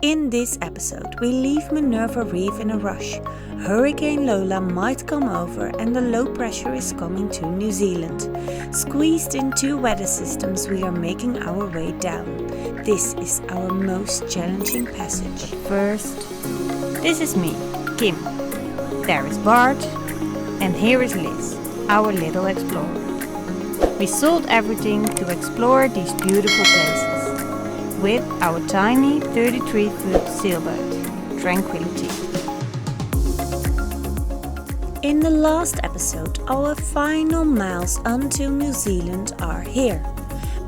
In this episode, we leave Minerva Reef in a rush. Hurricane Lola might come over and the low pressure is coming to New Zealand. Squeezed in two weather systems, we are making our way down. This is our most challenging passage. First, this is me, Kim. There is Bart, and here is Liz, our little explorer. We sold everything to explore these beautiful places with our tiny 33-foot sailboat, Tranquility. In the last episode, our final miles unto New Zealand are here.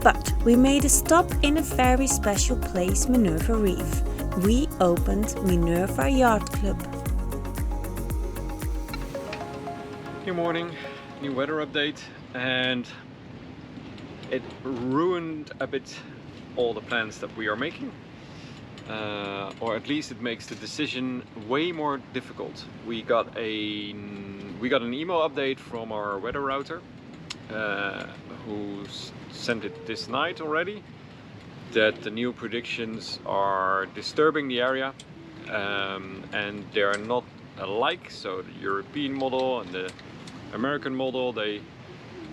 But we made a stop in a very special place, Minerva Reef. We opened Minerva Yacht Club. Good morning, new weather update, and it ruined a bit all the plans that we are making, or at least it makes the decision way more difficult. We got an email update from our weather router, who sent it this night already, that the new predictions are disturbing the area, and they are not alike. So the European model and the American model, they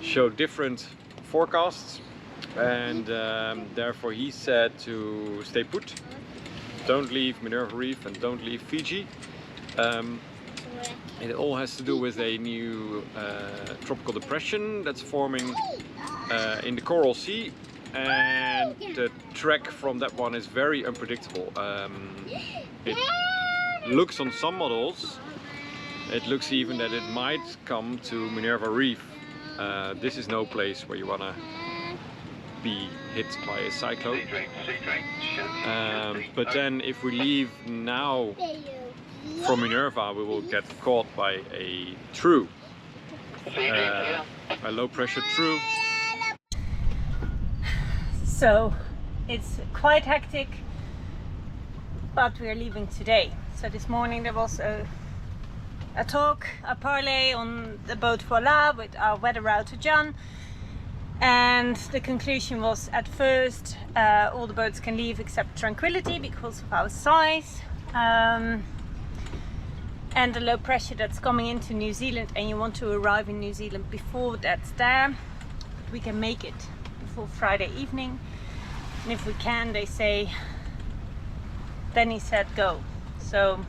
show different forecasts. And therefore he said to stay put, don't leave Minerva Reef and don't leave Fiji. It all has to do with a new tropical depression that's forming in the Coral Sea, and the track from that one is very unpredictable. It looks on some models, it looks even that it might come to Minerva Reef. This is no place where you want to be hit by a cyclone. But then if we leave now from Minerva, we will get caught by a Trough, a low pressure Trough. So it's quite hectic, but we are leaving today. So this morning there was a parlay on the boat Voila with our weather router John. And the conclusion was, at first, all the boats can leave except Tranquility because of our size, and the low pressure that's coming into New Zealand, and you want to arrive in New Zealand before that's there. But we can make it before Friday evening, and if we can, they say, then he said go. So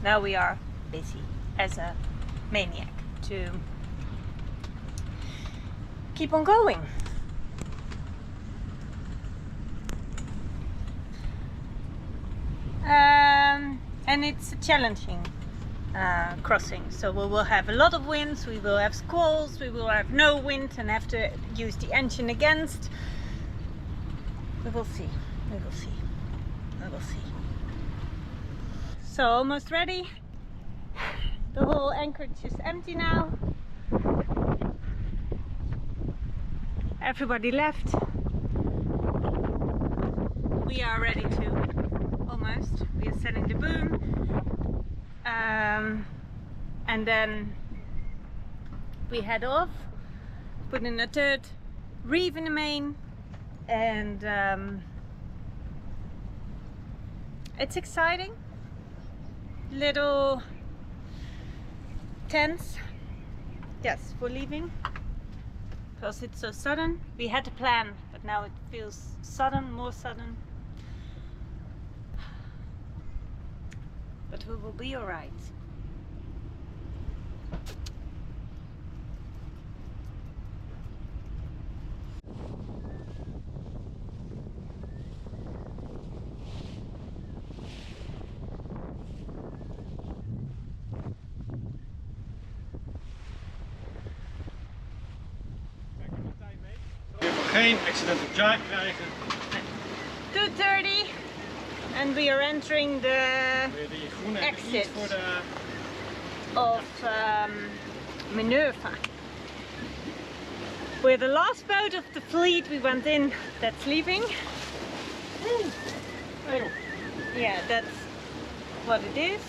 now we are busy as a maniac to keep on going. And it's a challenging crossing, so we will have a lot of winds, we will have squalls, we will have no wind and have to use the engine against. We will see, we will see, we will see. So almost ready. The whole anchorage is empty now. Everybody left. We are ready to, almost. We are setting the boom. And then we head off, put in a third reef in the main, and it's exciting. Little tense, yes, for leaving. Because it's so sudden. We had to plan, but now it feels sudden, more sudden. But we will be alright. Geen accidental jive krijgen. 2:30 and we are entering the exit of Minerva. We're the last boat of the fleet we went in that's leaving. Yeah, that's what it is.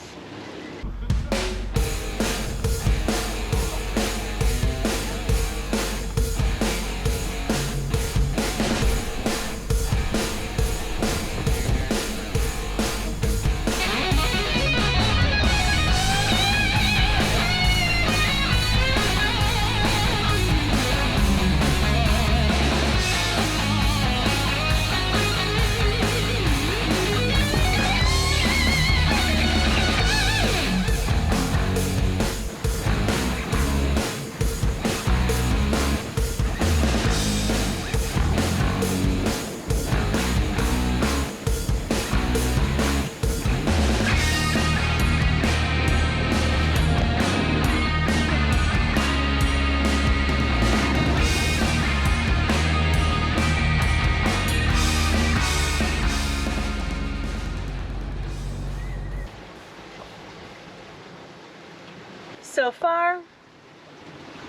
So far,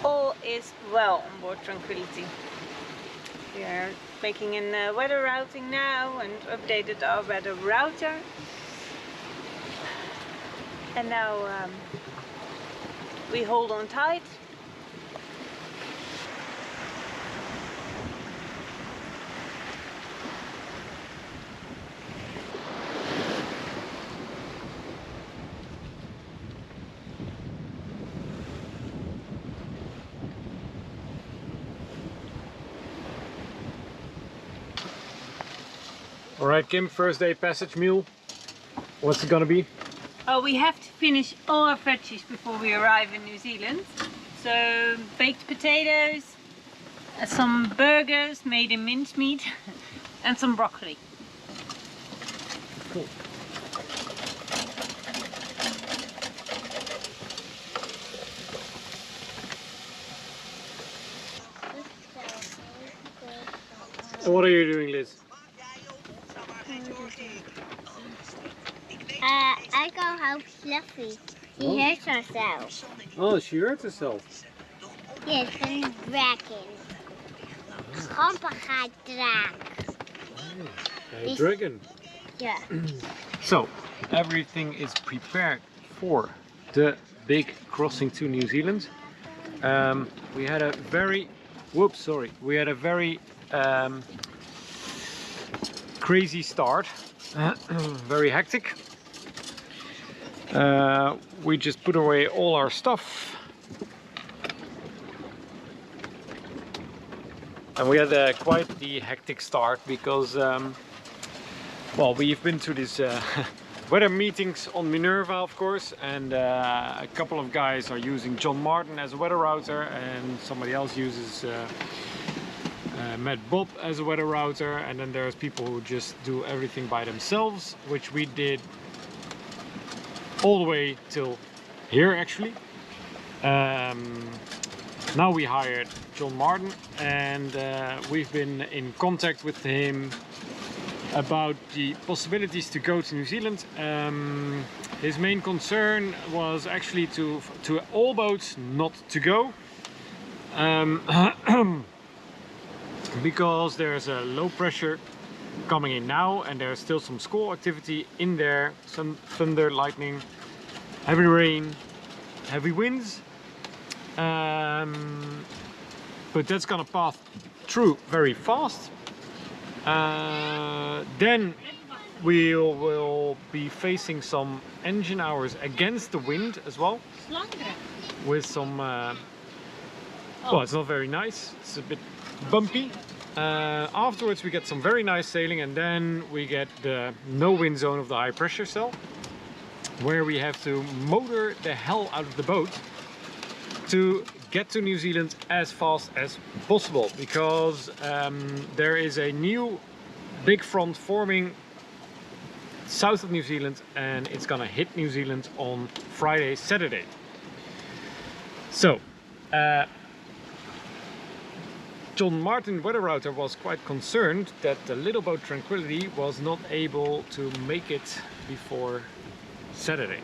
all is well on board Tranquility. We are making a weather routing now and updated our weather router. And now we hold on tight. Alright Kim, first day passage meal. What's it gonna be? Oh, we have to finish all our veggies before we arrive in New Zealand. So baked potatoes, some burgers made in mincemeat and some broccoli. Cool. So what are you doing, Liz? I go help Fluffy. She hurts herself. Oh, she hurt herself. Yes, een dragon. Papa gaat draak. A dragon. Yeah. So, everything is prepared for the big crossing to New Zealand. We had a very, we had a very crazy start, very hectic. We just put away all our stuff. And we had quite the hectic start because, well, we've been to these weather meetings on Minerva, of course, and a couple of guys are using John Martin as a weather router, and somebody else uses Matt Bob as a weather router, and then there's people who just do everything by themselves, which we did all the way till here actually. Now we hired John Martin, and we've been in contact with him about the possibilities to go to New Zealand. His main concern was actually to all boats not to go, because there's a low pressure coming in now, and there's still some squall activity in there, some thunder, lightning, heavy rain, heavy winds. But that's gonna pass through very fast. Then we will be facing some engine hours against the wind as well, with some well, it's not very nice, it's a bit bumpy. Afterwards we get some very nice sailing, and then we get the no wind zone of the high pressure cell, where we have to motor the hell out of the boat to get to New Zealand as fast as possible, because there is a new big front forming south of New Zealand, and it's gonna hit New Zealand on Friday, Saturday. So John Martin weather router was quite concerned that the little boat Tranquility was not able to make it before Saturday.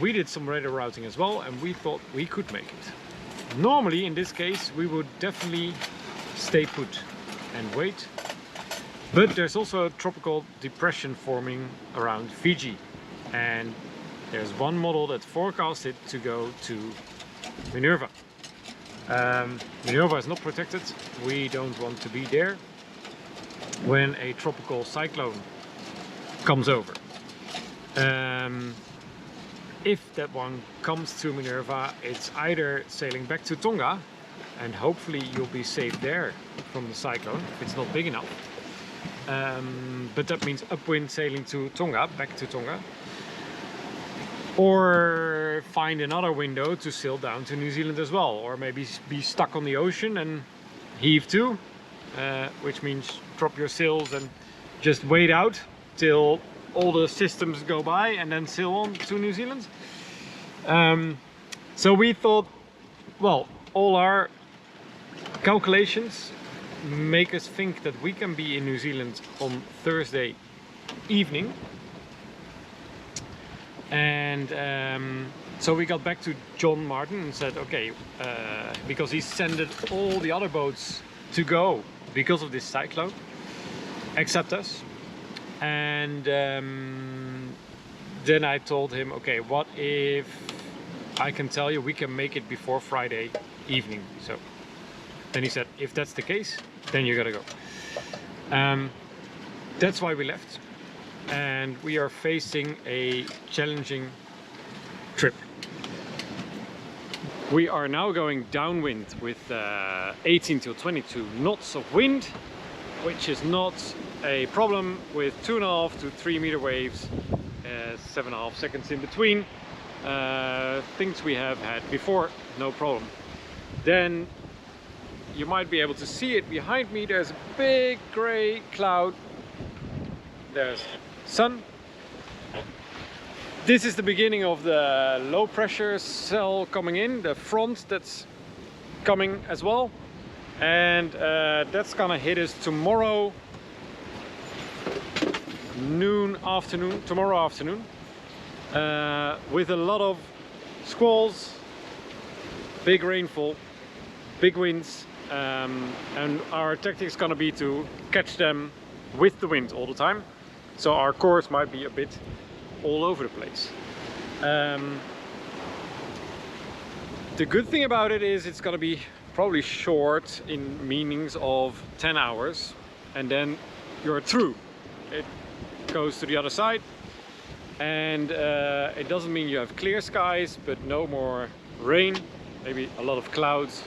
We did some radar routing as well, and we thought we could make it. Normally in this case we would definitely stay put and wait, but there's also a tropical depression forming around Fiji, and there's one model that forecasted to go to Minerva. Minerva is not protected. We don't want to be there when a tropical cyclone comes over. If that one comes to Minerva, it's either sailing back to Tonga, and hopefully you'll be safe there from the cyclone if it's not big enough. But that means upwind sailing to Tonga, back to Tonga, or find another window to sail down to New Zealand as well, or maybe be stuck on the ocean and heave to, which means drop your sails and just wait out till all the systems go by and then sail on to New Zealand. So we thought, well, all our calculations make us think that we can be in New Zealand on Thursday evening. And so we got back to John Martin and said, okay, because he sent all the other boats to go because of this cyclone, except us. And then I told him, okay, what if I can tell you we can make it before Friday evening? So then he said, if that's the case, then you gotta go. That's why we left, and we are facing a challenging trip. We are now going downwind with 18 to 22 knots of wind, which is not a problem with 2.5 to 3 meter waves, 7.5 seconds in between. Things we have had before, no problem. Then you might be able to see it behind me. There's a big gray cloud. There's sun. This is the beginning of the low pressure cell coming in, the front that's coming as well. And that's gonna hit us tomorrow tomorrow afternoon, with a lot of squalls, big rainfall, big winds, and our tactic is gonna be to catch them with the wind all the time. So our course might be a bit all over the place. The good thing about it is it's gonna be probably short in meanings of 10 hours, and then you're through. It goes to the other side, and it doesn't mean you have clear skies, but no more rain, maybe a lot of clouds,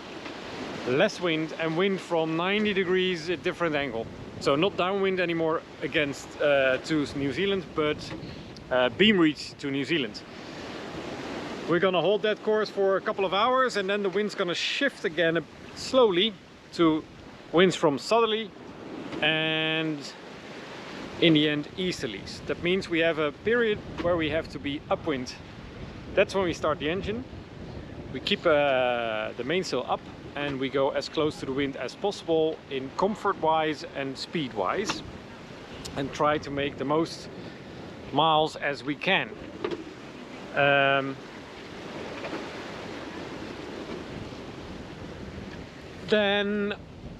less wind, and wind from 90 degrees at different angle. So not downwind anymore against to New Zealand, but beam reach to New Zealand. We're gonna hold that course for a couple of hours, and then the wind's gonna shift again slowly to winds from southerly and in the end easterlies. That means we have a period where we have to be upwind. That's when we start the engine. We keep the mainsail up and we go as close to the wind as possible in comfort wise and speed wise, and try to make the most miles as we can. Then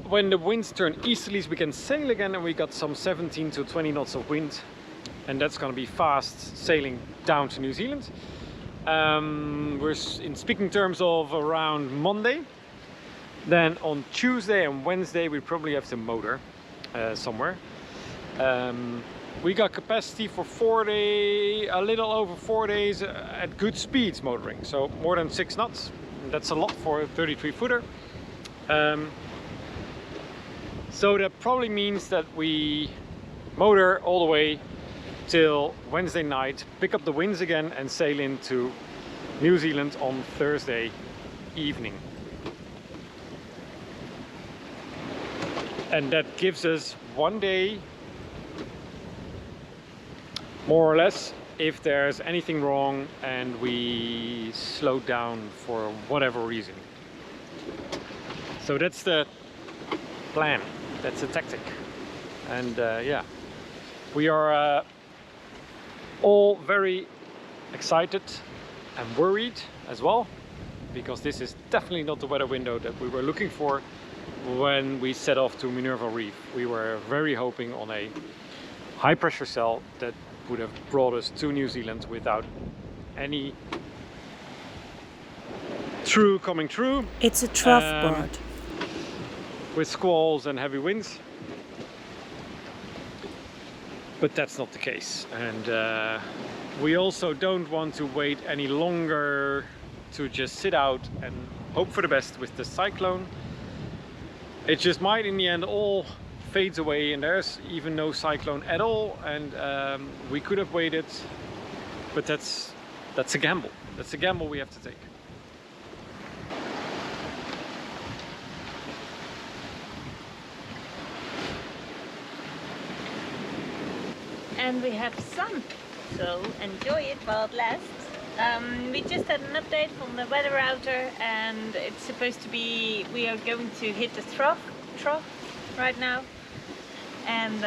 when the winds turn easterlies, we can sail again, and we got some 17 to 20 knots of wind, and that's going to be fast sailing down to New Zealand. We're in speaking terms of around Monday. Then on Tuesday and Wednesday we probably have to motor somewhere. We got capacity for 4 days, a little over 4 days at good speeds motoring, so more than 6 knots. That's a lot for a 33 footer. So that probably means that we motor all the way till Wednesday night, pick up the winds again and sail into New Zealand on Thursday evening. And that gives us 1 day, more or less, if there's anything wrong and we slow down for whatever reason. So that's the plan, that's the tactic. And yeah, we are all very excited and worried as well, because this is definitely not the weather window that we were looking for when we set off to Minerva Reef. We were very hoping on a high pressure cell that would have brought us to New Zealand without any coming through. It's a trough board. With squalls and heavy winds. But that's not the case. And we also don't want to wait any longer to just sit out and hope for the best with the cyclone. It just might in the end all fades away and there's even no cyclone at all, and we could have waited, but that's a gamble. That's a gamble we have to take. And we have sun, so enjoy it while it lasts. We just had an update from the weather router, and it's supposed to be, we are going to hit the trough right now, and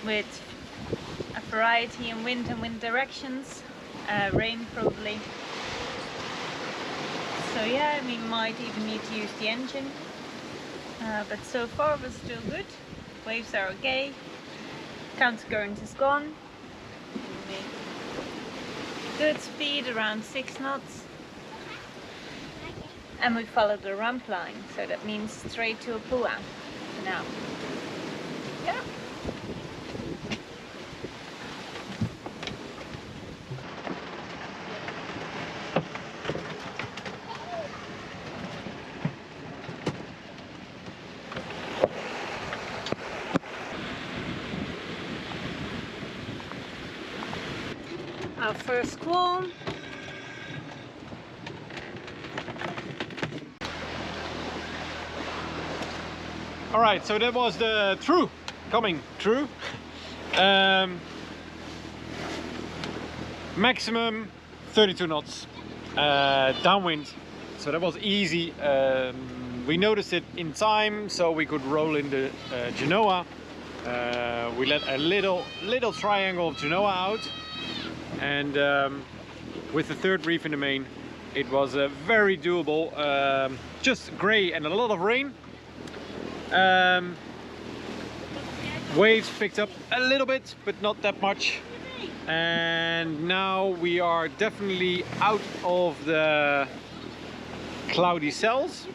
with a variety in wind and wind directions, rain probably. So yeah, we might even need to use the engine, but so far we're still good. Waves are okay, counter current is gone. We make good speed, around 6 knots. And we follow the ramp line, so that means straight to Apua for now. Yeah. Our first squall. Alright, so that was the Trough coming through. Maximum 32 knots downwind, so that was easy. We noticed it in time, so we could roll in the Genoa. We let a little triangle of Genoa out, and with the third reef in the main, it was very doable. Just grey and a lot of rain. Waves picked up a little bit, but not that much. And now we are definitely out of the cloudy cells.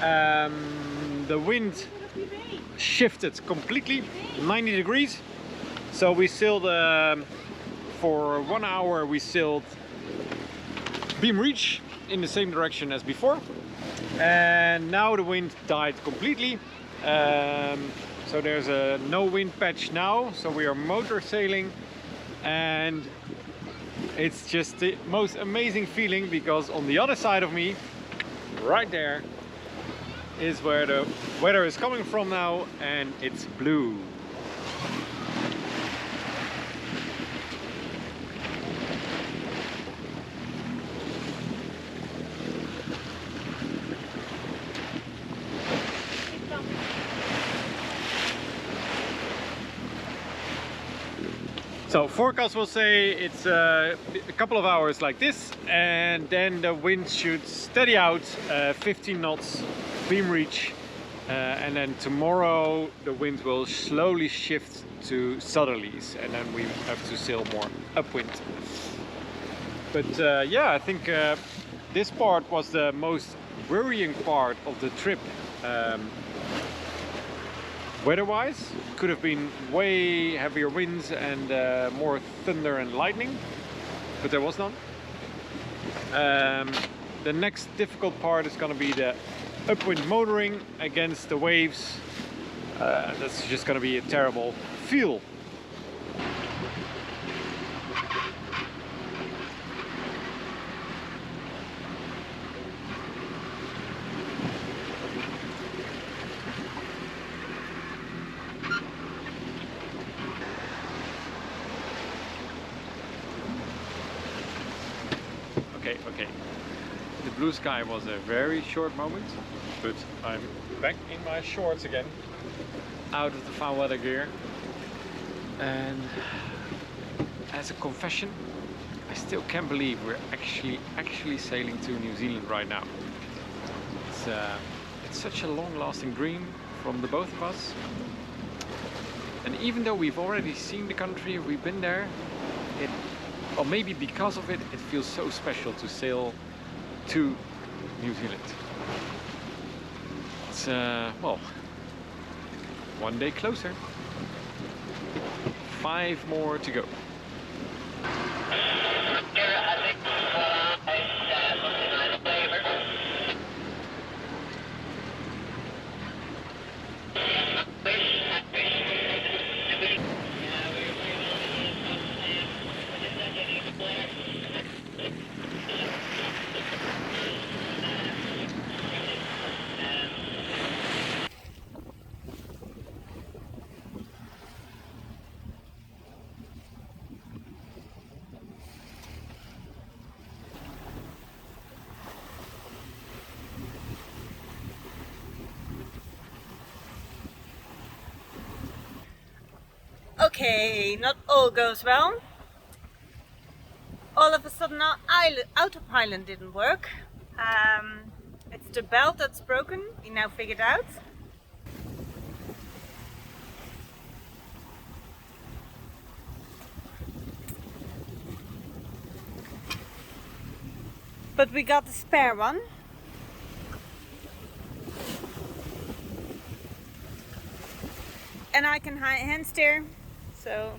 The wind shifted completely 90 degrees. So we sailed for 1 hour, we sailed beam reach in the same direction as before. And now the wind died completely. So there's a no wind patch now, so we are motor sailing, and it's just the most amazing feeling, because on the other side of me, right there, is where the weather is coming from now, and it's blue. So forecast will say it's a couple of hours like this, and then the wind should steady out, 15 knots beam reach, and then tomorrow the wind will slowly shift to southerlies, and then we have to sail more upwind. But yeah, I think this part was the most worrying part of the trip. Weather-wise, could have been way heavier winds and more thunder and lightning, but there was none. The next difficult part is going to be the upwind motoring against the waves. That's just going to be a terrible feel. Okay. The blue sky was a very short moment, but I'm back in my shorts again, out of the foul weather gear. And as a confession, I still can't believe we're actually sailing to New Zealand right now. It's such a long-lasting dream from the both of us. And even though we've already seen the country, we've been there, or maybe because of it, it feels so special to sail to New Zealand. It's, well, one day closer. 5 more to go. Okay, not all goes well. All of a sudden our autopilot didn't work. It's the belt that's broken, we now figured out. But we got the spare one. And I can hand steer, so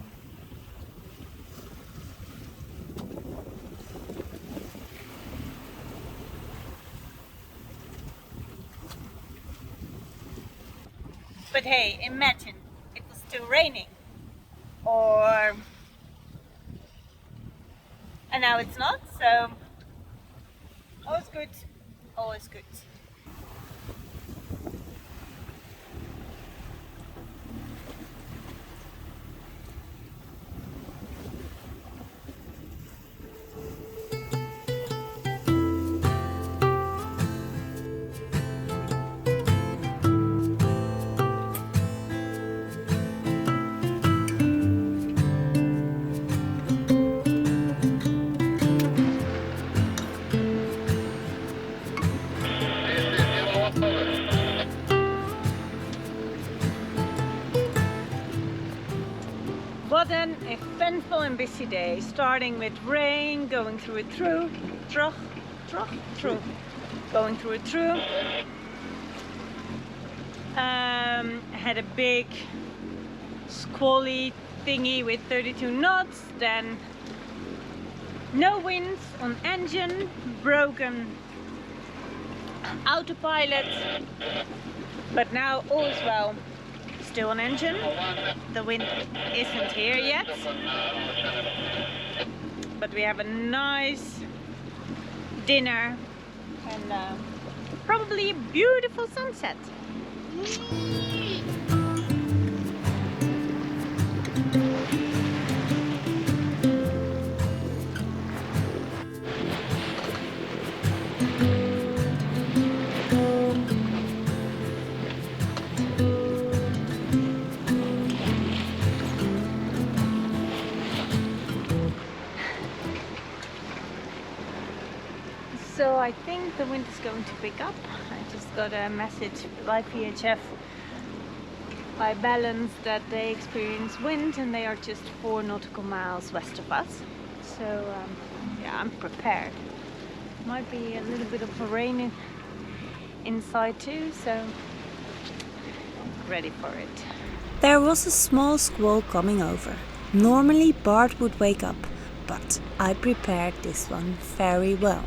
but hey, imagine it was still raining, and now it's not, so always good, always good. What an eventful and busy day, starting with rain, going through a trough, going through a trough. Had a big squally thingy with 32 knots, then no winds on engine, broken autopilot, but now all is well. Still on engine, the wind isn't here yet, but we have a nice dinner and probably a beautiful sunset. So I think the wind is going to pick up. I just got a message by VHF, by Balance, that they experience wind and they are just 4 nautical miles west of us. So yeah, I'm prepared. Might be a little bit of a rain inside too, so ready for it. There was a small squall coming over. Normally Bart would wake up, but I prepared this one very well.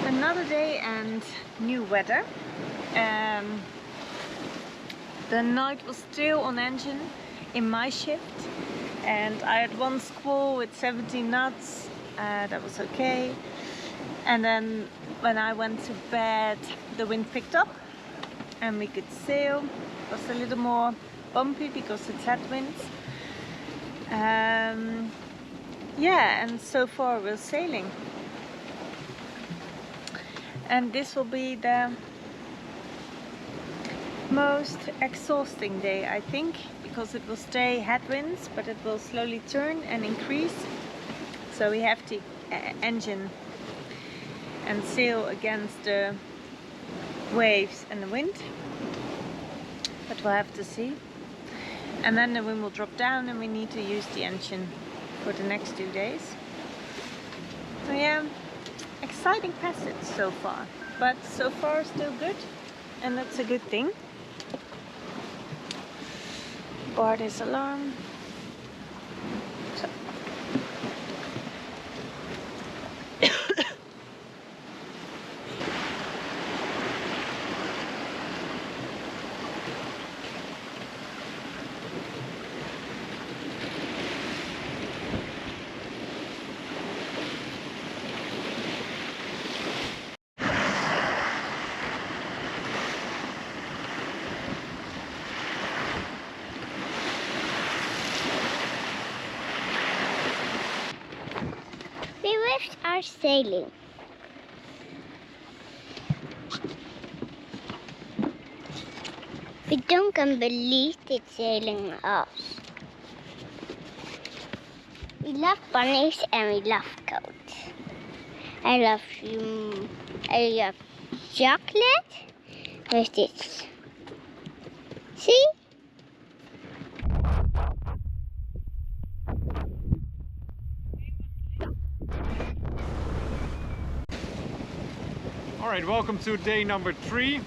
Another day and new weather. The night was still on engine in my shift, and I had one squall with 17 knots. That was okay. And then when I went to bed, the wind picked up and we could sail. It was a little more bumpy because it's headwinds. Yeah, and so far we're sailing. And this will be the most exhausting day, I think, because it will stay headwinds, but it will slowly turn and increase. So we have to engine and sail against the waves and the wind. But we'll have to see. And then the wind will drop down and we need to use the engine for the next 2 days. So yeah, exciting passage so far, but so far still good, and that's a good thing. Bart is alarm. So. are sailing. We don't can believe it's sailing us. We love bunnies and we love goats. I love chocolate with this. See? Alright, welcome to day number 3.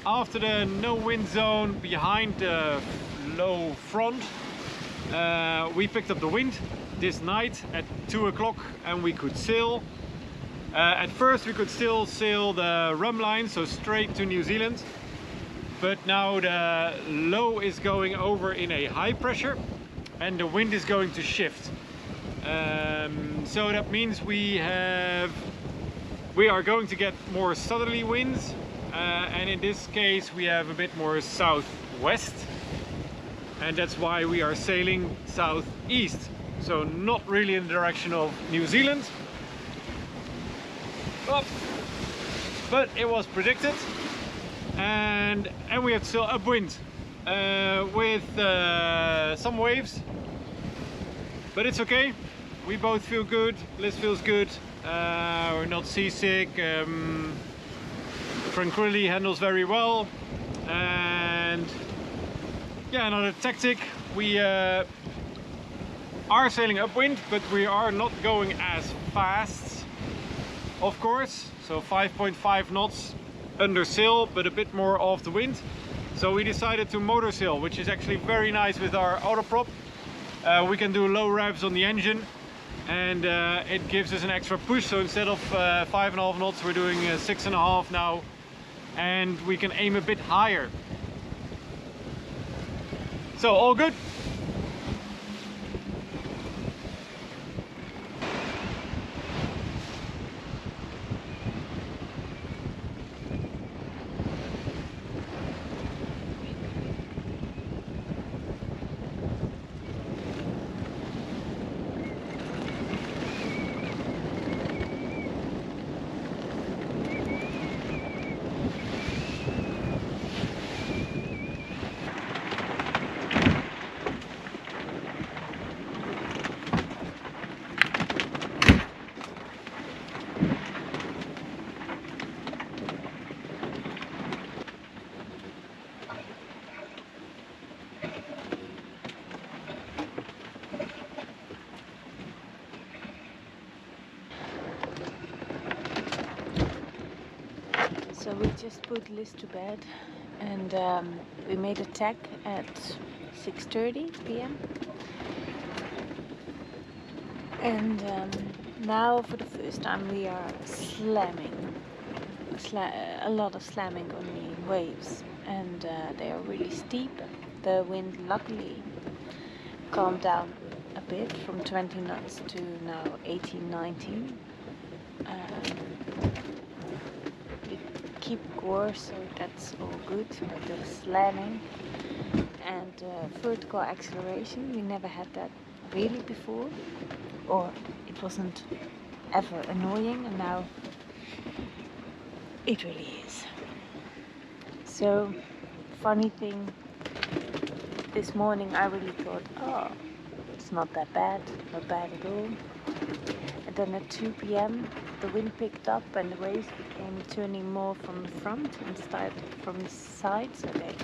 After the no wind zone behind the low front, we picked up the wind this night at 2 o'clock and we could sail. At first we could still sail the rum line, so straight to New Zealand. But now the low is going over in a high pressure and the wind is going to shift. So that means we are going to get more southerly winds, and in this case we have a bit more southwest, and that's why we are sailing southeast, so not really in the direction of New Zealand. But it was predicted, and we have still upwind with some waves, but it's okay. We both feel good. Liz feels good. We're not seasick. Tranquility handles very well, and yeah, another tactic. We are sailing upwind, but we are not going as fast, of course. So 5.5 knots under sail, but a bit more off the wind. So we decided to motor sail, which is actually very nice with our autoprop. We can do low revs on the engine, and it gives us an extra push. So instead of 5.5 knots, we're doing 6.5 now, and we can aim a bit higher. So all good. So we just put Liz to bed, and we made a tack at 6:30 p.m. And now for the first time we are slamming, a lot of slamming on the waves, and they are really steep. The wind luckily calmed down a bit from 20 knots to now 18, 19. Keep course, so that's all good, but the slamming and vertical acceleration, we never had that really before, or it wasn't ever annoying, and now it really is. So funny thing, this morning I really thought, oh, it's not that bad, not bad at all. And then at 2 p.m. the wind picked up and the waves became turning more from the front instead from the sides. So they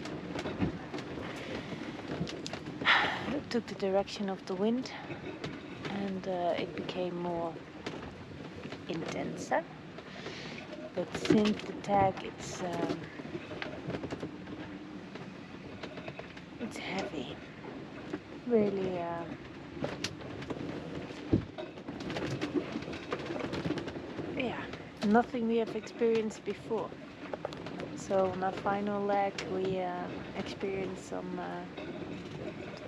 took the direction of the wind, and it became more intenser. But since the tag, it's heavy, really. Yeah, nothing we have experienced before. So on our final leg we experienced some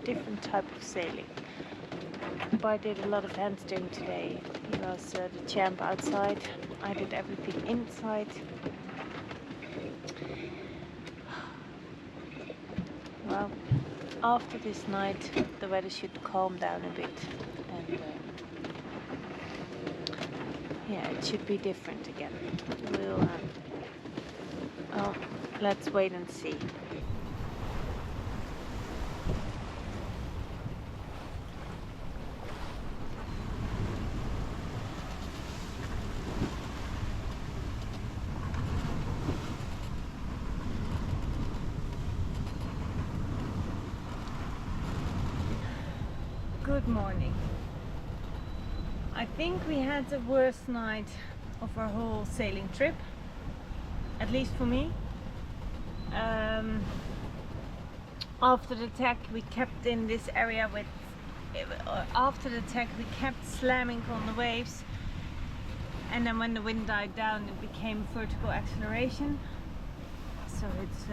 different type of sailing. I did a lot of handsteering today. He was the champ outside. I did everything inside. Well, after this night the weather should calm down a bit, and yeah, it should be different again. We'll oh, let's wait and see. Good morning. I think we had the worst night of our whole sailing trip, at least for me. After the attack we kept in this area with after the attack we kept slamming on the waves, and then when the wind died down it became vertical acceleration, so it's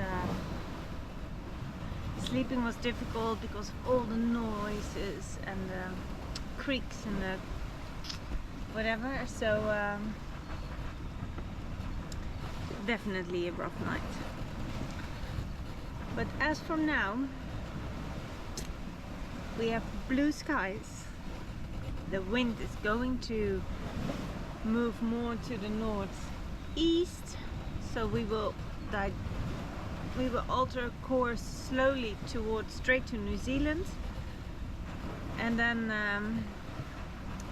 sleeping was difficult because of all the noises and the creaks and the whatever, so definitely a rough night. But as from now we have blue skies. The wind is going to move more to the northeast, so we will alter course slowly towards straight to New Zealand, and then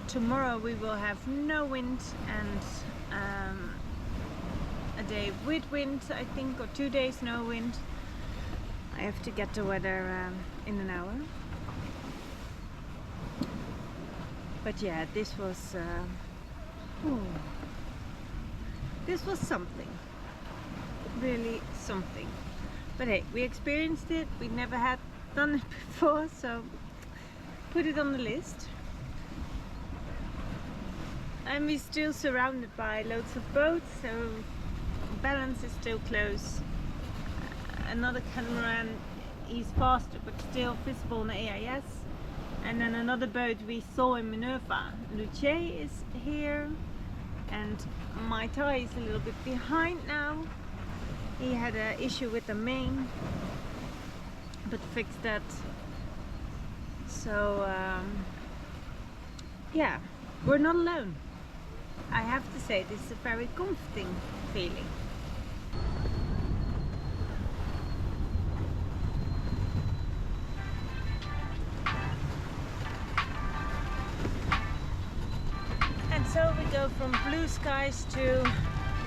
tomorrow we will have no wind and a day with wind, I think, or 2 days no wind. I have to get the weather in an hour. But yeah, this was something, really something. But hey, we experienced it, we never had done it before, so put it on the list. And we're still surrounded by loads of boats, so balance is still close. Another catamaran, he's faster but still visible on the AIS. And then another boat we saw in Minerva, Luce, is here. And my tie is a little bit behind now. He had an issue with the main, but fixed that. So yeah, we're not alone. I have to say, this is a very comforting feeling. And so we go from blue skies to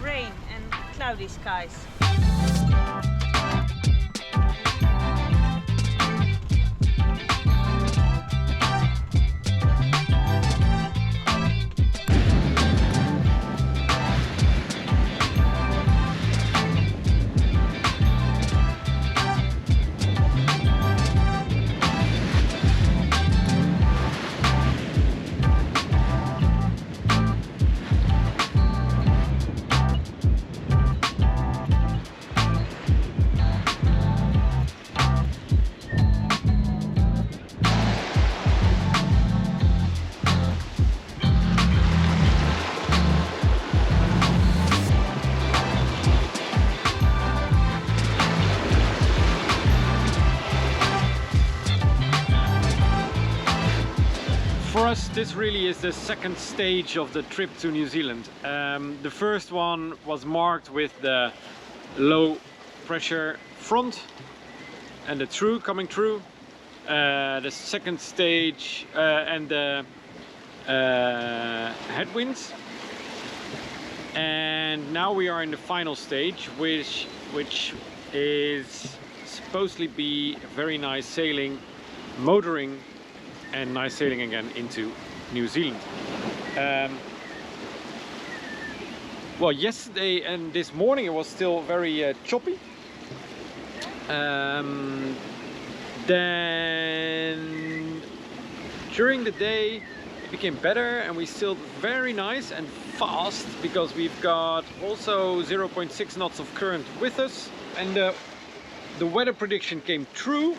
rain and cloudy skies. For us, this really is the second stage of the trip to New Zealand. The first one was marked with the low pressure front and the Trough coming through. The second stage and the headwinds. And now we are in the final stage, which is supposedly be very nice sailing, motoring, and nice sailing again into New Zealand. Well, yesterday and this morning it was still very choppy. Then during the day it became better, and we sailed very nice and fast because we've got also 0.6 knots of current with us, and the weather prediction came true.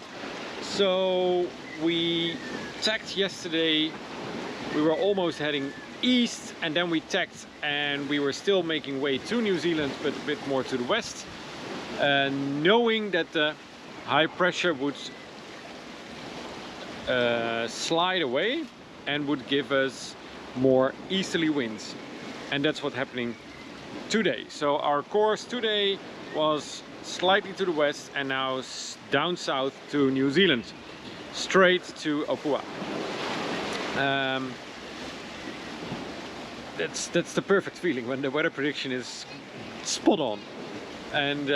So we tacked yesterday. We were almost heading east, and then we tacked and we were still making way to New Zealand, but a bit more to the west, knowing that the high pressure would slide away and would give us more easterly winds. And that's what's happening today. So our course today was slightly to the west and now down south to New Zealand, straight to Opua. That's the perfect feeling when the weather prediction is spot on. And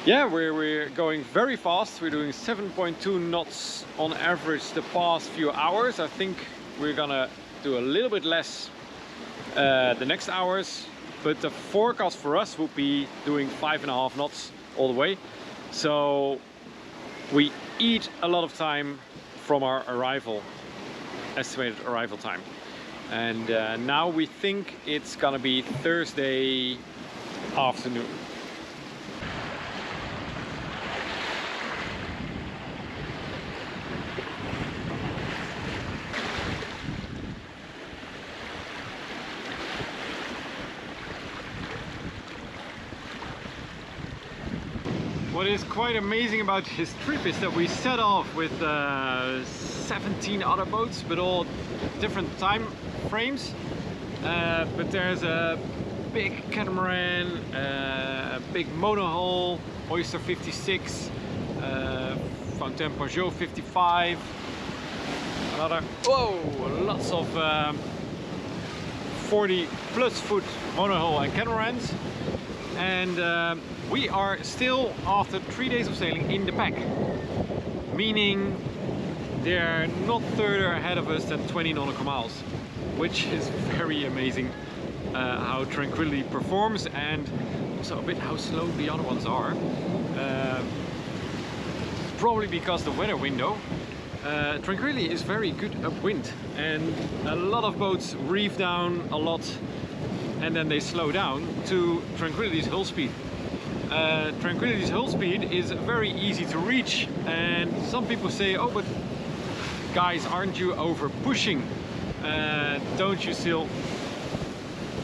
yeah, we're going very fast. We're doing 7.2 knots on average the past few hours. I think we're gonna do a little bit less the next hours, but the forecast for us would be doing 5.5 knots all the way. So we eat a lot of time from our arrival, estimated arrival time. And now we think it's gonna be Thursday afternoon. What is quite amazing about this trip is that we set off with 17 other boats, but all different time frames. But there's a big catamaran, a big monohull, Oyster 56, Fontaine Pajot 55, another, lots of 40 plus foot monohull and catamarans. And we are still, after 3 days of sailing, in the pack, meaning they're not further ahead of us than 20 nautical miles, which is very amazing how Tranquility performs, and also a bit how slow the other ones are. Probably because the weather window. Tranquility is very good upwind, and a lot of boats reef down a lot and then they slow down to Tranquility's hull speed. Tranquility's hull speed is very easy to reach, and some people say, oh, but guys, aren't you over pushing? Don't you sail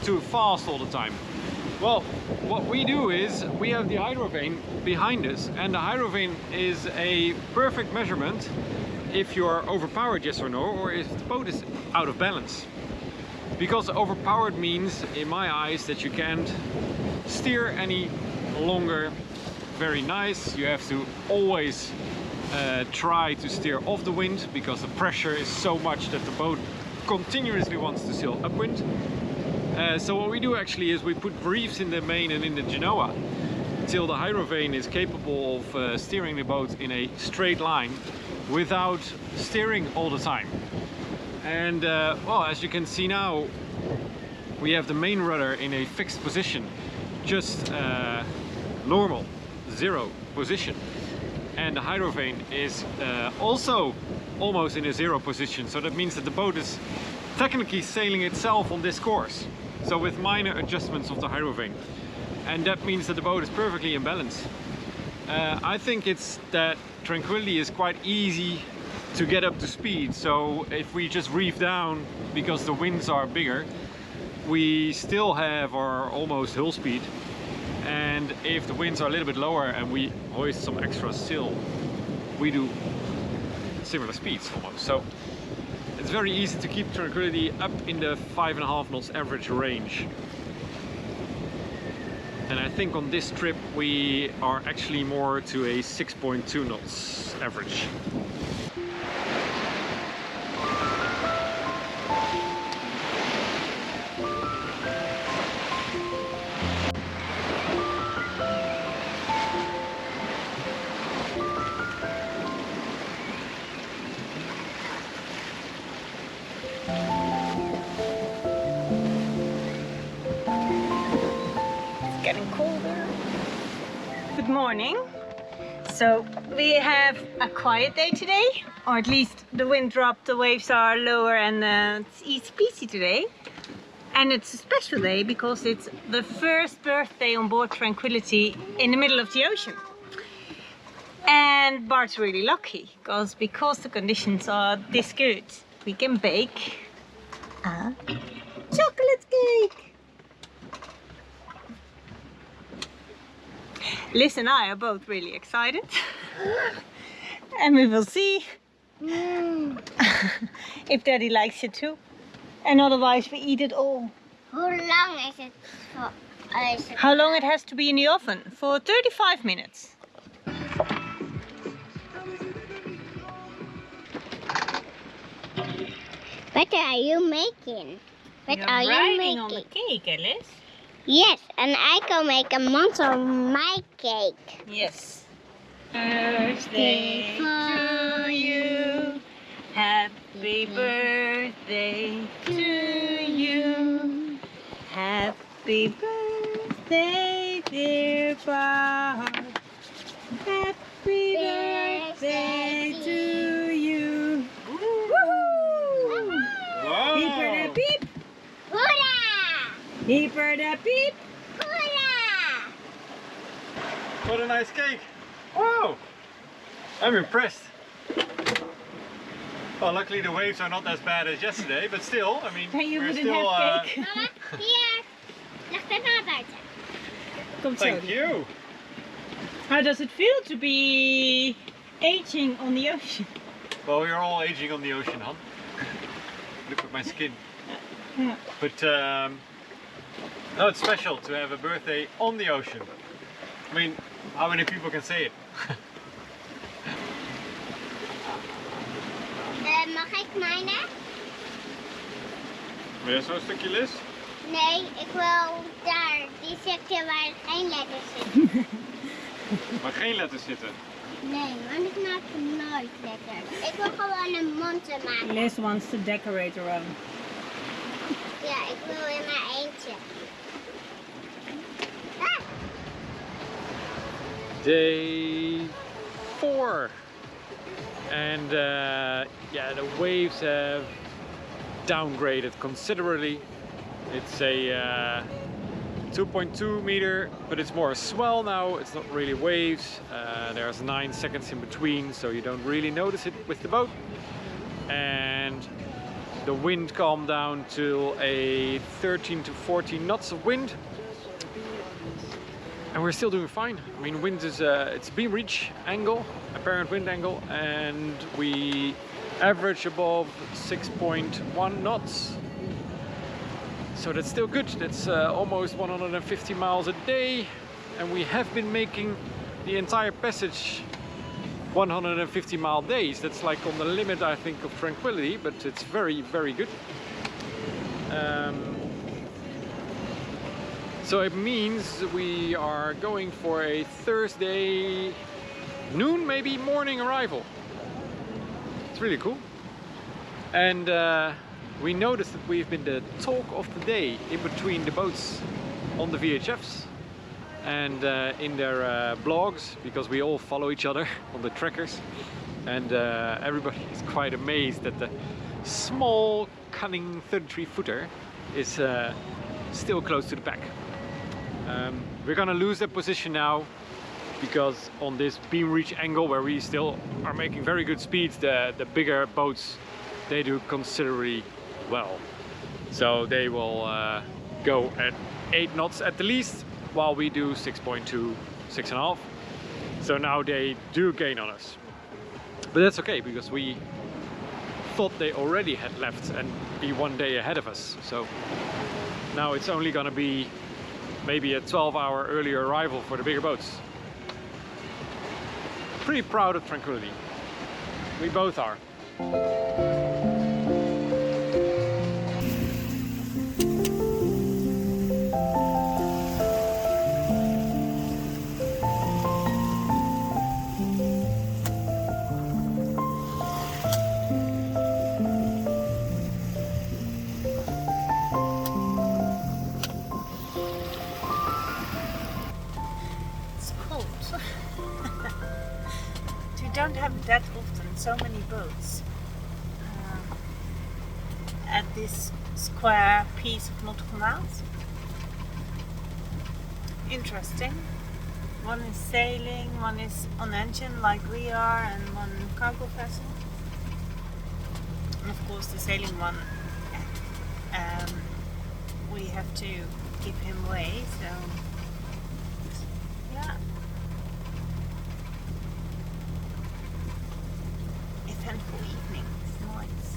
too fast all the time? Well, what we do is we have the hydrovane behind us, and the hydrovane is a perfect measurement if you are overpowered, yes or no, or if the boat is out of balance. Because overpowered means, in my eyes, that you can't steer any longer very nice. You have to always try to steer off the wind, because the pressure is so much that the boat continuously wants to sail upwind. So what we do actually is we put reefs in the main and in the genoa till the hydrovane is capable of steering the boat in a straight line without steering all the time. And well, as you can see now, we have the main rudder in a fixed position, just normal, zero position. And the hydrovane is also almost in a zero position. So that means that the boat is technically sailing itself on this course. So with minor adjustments of the hydrovane. And that means that the boat is perfectly in balance. I think it's that Tranquility is quite easy to get up to speed. So if we just reef down because the winds are bigger, we still have our almost hull speed. And if the winds are a little bit lower and we hoist some extra sail, we do similar speeds almost. So it's very easy to keep Tranquility up in the 5.5 knots average range. And I think on this trip we are actually more to a 6.2 knots average. Getting colder. Good morning. So we have a quiet day today, or at least the wind dropped, the waves are lower, and it's easy peasy today. And it's a special day because it's the first birthday on board Tranquility in the middle of the ocean. And Bart's really lucky because the conditions are this good, we can bake a chocolate cake. Liz and I are both really excited, and we will see if Daddy likes it too. And otherwise we eat it all. How long is it for? How long it has to be in the oven? For 35 minutes. What are you making? What You're are you riding making? on the cake, Alice. Yes, and I can make a monster on my cake. Yes. Birthday to you. Happy birthday to you. Happy birthday, dear Bart. Happy birthday to you. Woo! Wow! Beeper the beep. Hoorah! Beeper the beep. Hoorah! What a nice cake! Wow! I'm impressed. Well, luckily the waves are not as bad as yesterday, but still, I mean, And you we're wouldn't still. have cake. Mama, hier. Leg het naar buiten. Komt zo. Thank you. How does it feel to be aging on the ocean? Well, we're all aging on the ocean, huh? Look at my skin. Yeah. But no, it's special to have a birthday on the ocean. I mean, how many people can say it? Mag ik mijne? Wil je zo'n stukje, Liz? Nee, ik wil daar. Die stukje waar geen letters zitten. Maar geen letters zitten. Nee, want ik maak nooit letters. Ik wil gewoon een monster maken. Liz wants to decorate her own. Ja, ik wil in mijn eentje. Ah, Day 4. And yeah, the waves have downgraded considerably. It's a 2.2 meter, but it's more a swell now. It's not really waves. There's 9 seconds in between, so you don't really notice it with the boat. And the wind calmed down to a 13 to 14 knots of wind. And we're still doing fine. I mean, wind is it's beam reach angle, apparent wind angle, and we average above 6.1 knots. So that's still good. That's almost 150 miles a day, and we have been making the entire passage 150-mile days. That's like on the limit, I think, of tranquility, but it's very, very good. So it means we are going for a Thursday noon, maybe morning arrival. It's really cool. And we noticed that we've been the talk of the day in between the boats on the VHFs and in their blogs, because we all follow each other on the trackers, and everybody is quite amazed that the small, cunning 33-footer is still close to the back. We're gonna lose that position now, because on this beam reach angle where we still are making very good speeds, the bigger boats, they do considerably well. So they will go at 8 knots at the least, while we do 6.2, 6.5. So now they do gain on us. But that's okay, because we thought they already had left and be one day ahead of us. So now it's only gonna be maybe a 12-hour earlier arrival for the bigger boats. Pretty proud of Tranquility. We both are. We don't have that often so many boats at this square piece of nautical miles. Interesting. One is sailing, one is on engine like we are, and one cargo vessel. And of course the sailing one, we have to give him way, so yeah. Eventful evening, it's nice.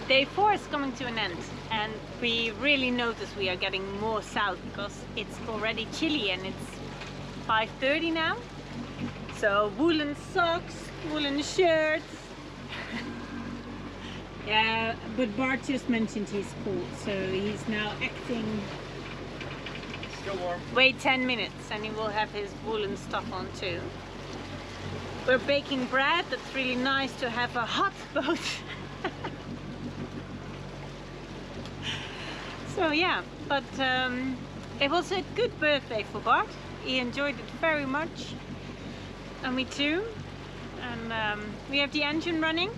day 4 is coming to an end, and we really notice we are getting more south because it's already chilly and it's 5:30 now. So woolen socks, woolen shirts. Yeah, but Bart just mentioned he's cold, so he's now acting. Still warm. Wait 10 minutes and he will have his woolen stuff on too. We're baking bread. That's really nice to have a hot boat. So yeah, but it was a good birthday for Bart. He enjoyed it very much, and me too. And we have the engine running.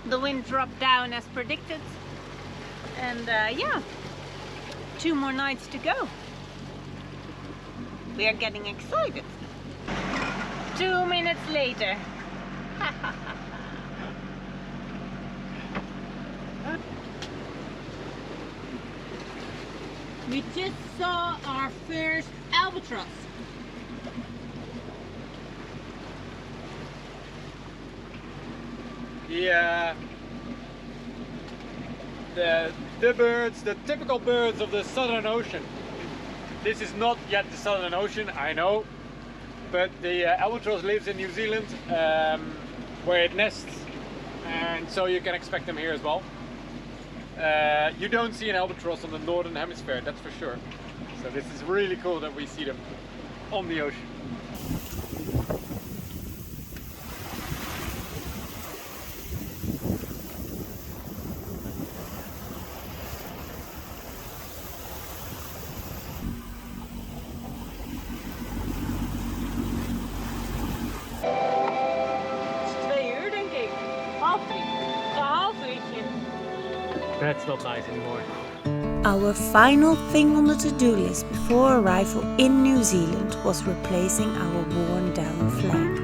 The wind dropped down as predicted, and yeah, 2 more nights to go. We are getting excited. 2 minutes later. We just saw our first albatross. Yeah. The birds, the typical birds of the Southern Ocean. This is not yet the Southern Ocean, I know, but the albatross lives in New Zealand, where it nests, and so you can expect them here as well. You don't see an albatross on the northern hemisphere, that's for sure. So this is really cool that we see them on the ocean. That's not nice anymore. Our final thing on the to-do list before arrival in New Zealand was replacing our worn down flag.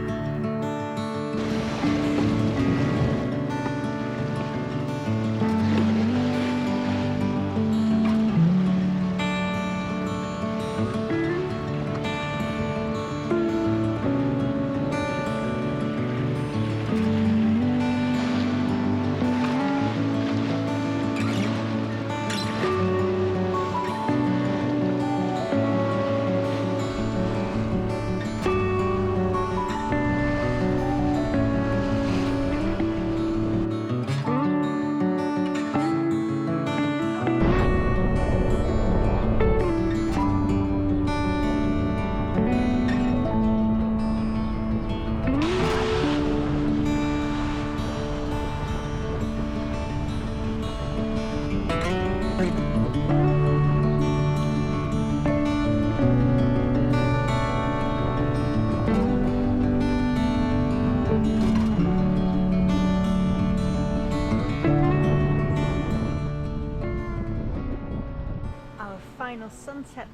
Final sunset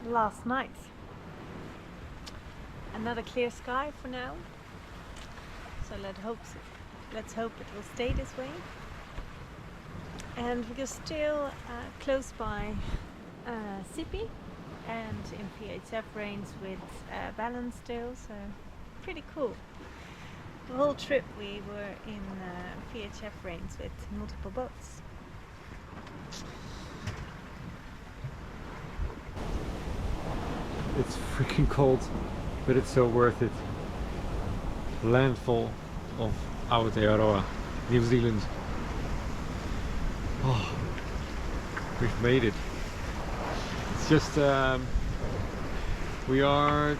last night. Another clear sky for now. So let's hope it will stay this way. And we're still close by Sippy and in VHF range with balance still, so pretty cool. The whole trip we were in VHF range with multiple boats. It's freaking cold, but it's so worth it. Landfall of Aotearoa, New Zealand. Oh, we've made it. It's just, we are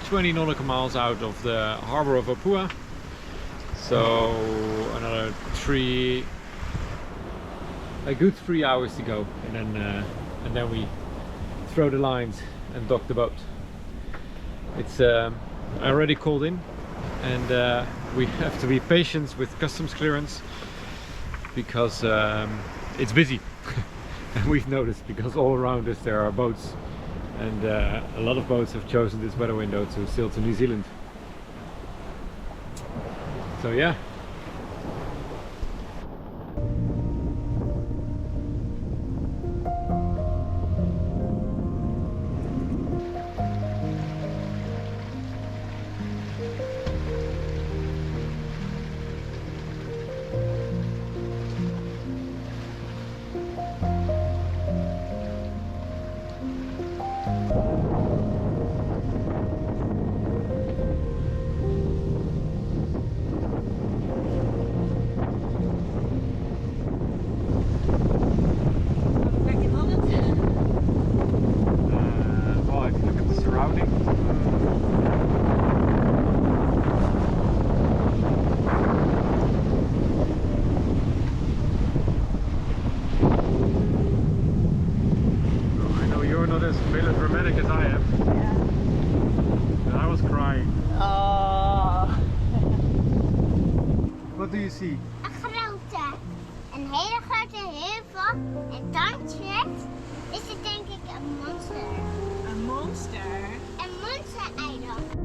20 nautical miles out of the harbor of Apua. So another a good 3 hours to go, and then we throw the lines and dock the boat. It's already called in, and we have to be patient with customs clearance because it's busy. And we've noticed, because all around us there are boats, and a lot of boats have chosen this weather window to sail to New Zealand. So yeah. do you see? Een grote. Een hele grote heuvel. En dan, Chet, is het denk ik een monster. Een monster? Een monster-eiland.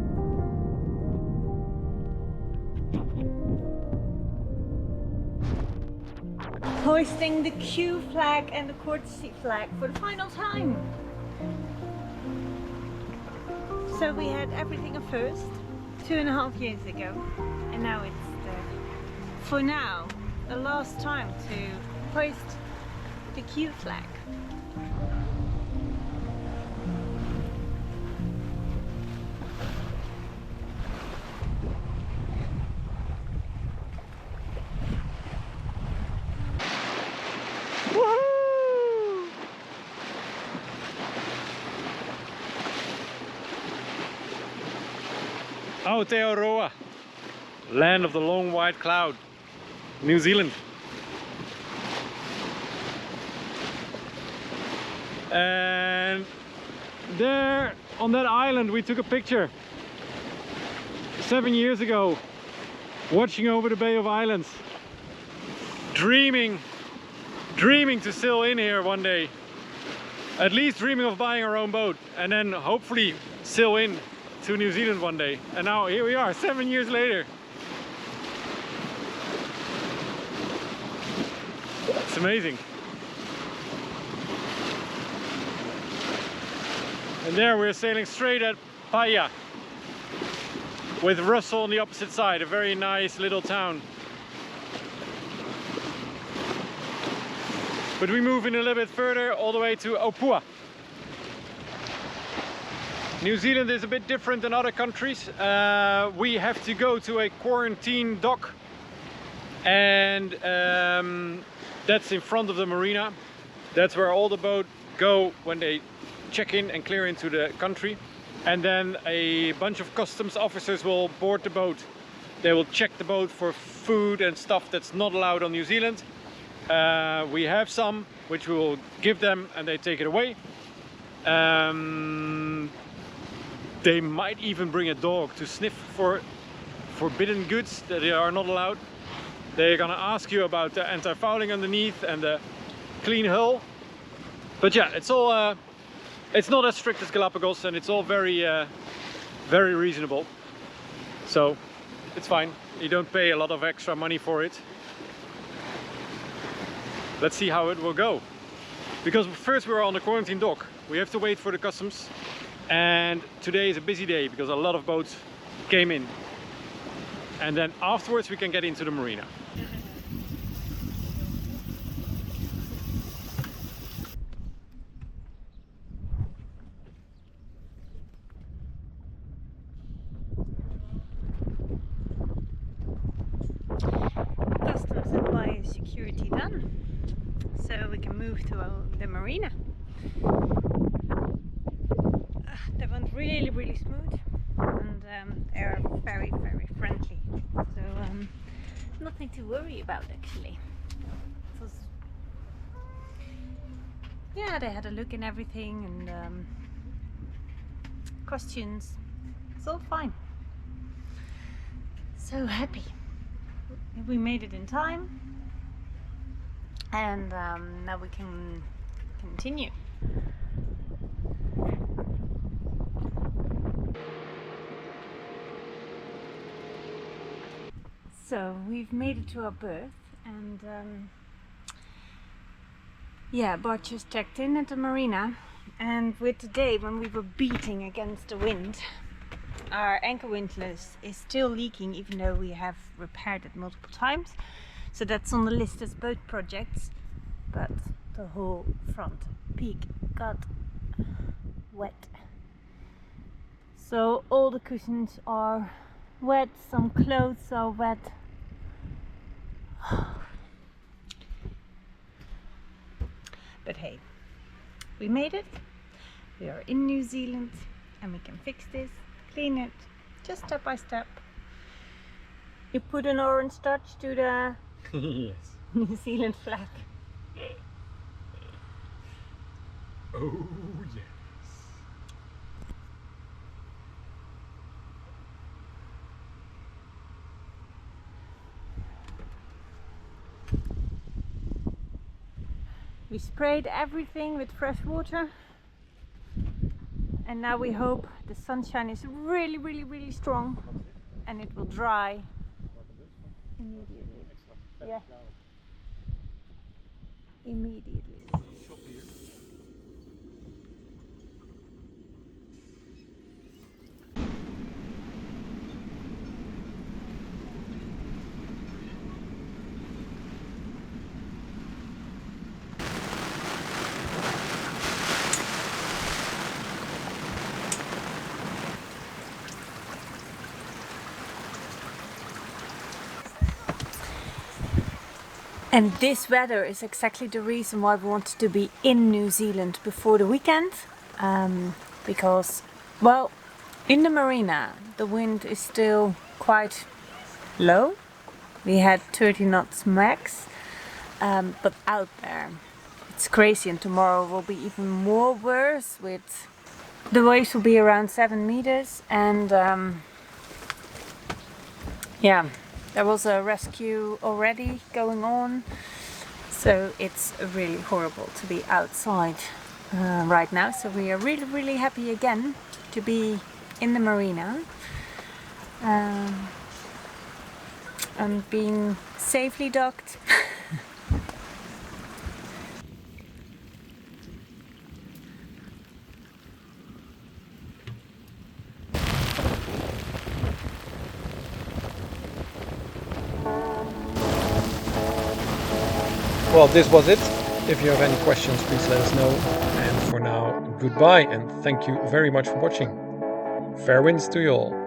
Hoisting the Q flag and the courtesy flag for the final time. So we had everything at first 2.5 years ago, and now it's for now the last time to hoist the Q flag. Aotearoa, land of the long white cloud, New Zealand. And there on that island we took a picture 7 years ago, watching over the Bay of Islands, dreaming to sail in here one day, at least dreaming of buying our own boat and then hopefully sail in to New Zealand one day. And now here we are 7 years later. It's amazing. And there we're sailing straight at Paia with Russell on the opposite side, a very nice little town. But we move in a little bit further all the way to Opua. New Zealand is a bit different than other countries. We have to go to a quarantine dock, and that's in front of the marina. That's where all the boats go when they check in and clear into the country. And then a bunch of customs officers will board the boat. They will check the boat for food and stuff that's not allowed on New Zealand. We have some which we will give them and they take it away. They might even bring a dog to sniff for forbidden goods that they are not allowed. They're gonna ask you about the anti-fouling underneath and the clean hull. But yeah, it's all it's not as strict as Galapagos, and it's all very very reasonable. So it's fine. You don't pay a lot of extra money for it. Let's see how it will go. Because first we're on the quarantine dock. We have to wait for the customs. And today is a busy day because a lot of boats came in. And then afterwards we can get into the marina. Customs and biosecurity done. So we can move to the marina. They went really smooth, and they are very friendly, so nothing to worry about actually. It was, yeah, they had a look in everything, and costumes, it's all fine. So happy we made it in time, and now we can continue. So we've made it to our berth, and yeah, Bart just checked in at the marina, and with today when we were beating against the wind, our anchor windlass is still leaking even though we have repaired it multiple times. So that's on the list as boat projects, but the whole front peak got wet. So all the cushions are wet, some clothes are wet. But hey, we made it. We are in New Zealand and we can fix this, clean it, just step by step. You put an orange touch to the Yes. New Zealand flag. Oh yes. We sprayed everything with fresh water, and now we hope the sunshine is really strong and it will dry immediately. Yeah. Immediately. And this weather is exactly the reason why we wanted to be in New Zealand before the weekend. Because, well, in the marina the wind is still quite low. We had 30 knots max, but out there it's crazy, and tomorrow will be even more worse. With the waves will be around 7 meters, and yeah, there was a rescue already going on, so it's really horrible to be outside right now. So we are really happy again to be in the marina and being safely docked. Well, this was it. If you have any questions, please let us know. And for now, goodbye and thank you very much for watching. Fair winds to you all.